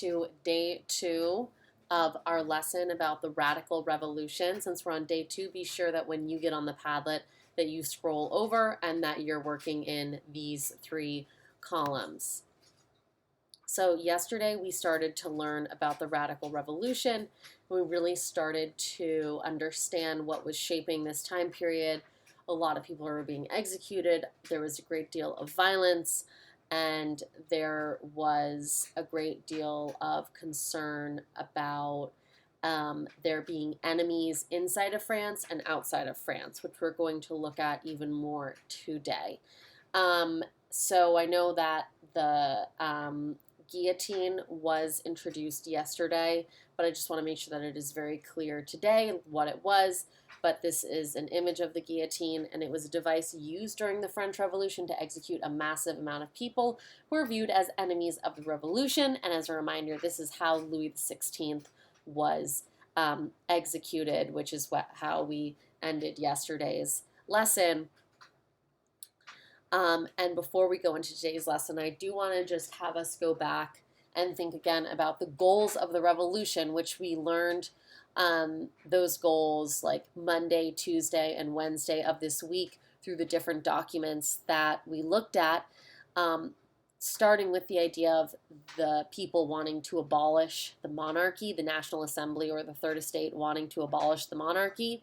to day 2 of our lesson about the radical revolution. Since we're on day 2, be sure that when you get on the Padlet that you scroll over and that you're working in these 3 columns. So yesterday we started to learn about the radical revolution. We really started to understand what was shaping this time period. A lot of people were being executed. There was a great deal of violence, and there was a great deal of concern about there being enemies inside of France and outside of France, which we're going to look at even more today. So I know that the guillotine was introduced yesterday, but I just want to make sure that it is very clear today what it was. But this is an image of the guillotine, and it was a device used during the French Revolution to execute a massive amount of people who were viewed as enemies of the revolution. And as a reminder, this is how Louis XVI was executed, which is how we ended yesterday's lesson. And before we go into today's lesson, I do want to just have us go back and think again about the goals of the revolution, which we learned those goals like Monday, Tuesday, and Wednesday of this week through the different documents that we looked at, starting with the idea of the people wanting to abolish the monarchy, the National Assembly or the Third Estate wanting to abolish the monarchy.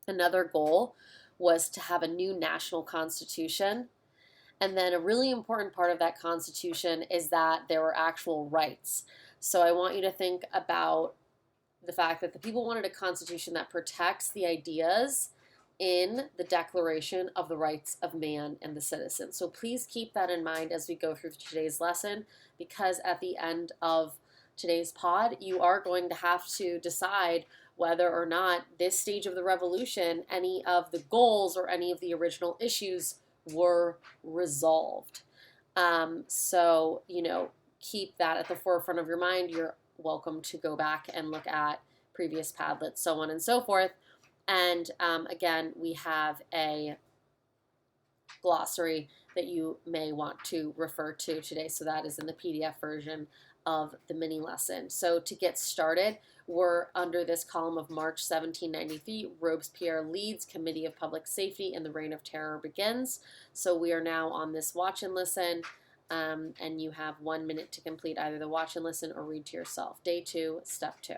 Another goal was to have a new national constitution. And then a really important part of that constitution is that there were actual rights. So I want you to think about the fact that the people wanted a constitution that protects the ideas in the Declaration of the Rights of Man and the Citizen. So please keep that in mind as we go through today's lesson, because at the end of today's pod, you are going to have to decide whether or not this stage of the revolution, any of the goals or any of the original issues were resolved. So, keep that at the forefront of your mind. You're welcome to go back and look at previous Padlets, so on and so forth. And again, we have a glossary that you may want to refer to today. So that is in the PDF version of the mini lesson. So to get started, we're under this column of March 1793, Robespierre leads, Committee of Public Safety, and the Reign of Terror begins. So we are now on this watch and listen, and you have 1 minute to complete either the watch and listen or read to yourself. Day 2, step 2.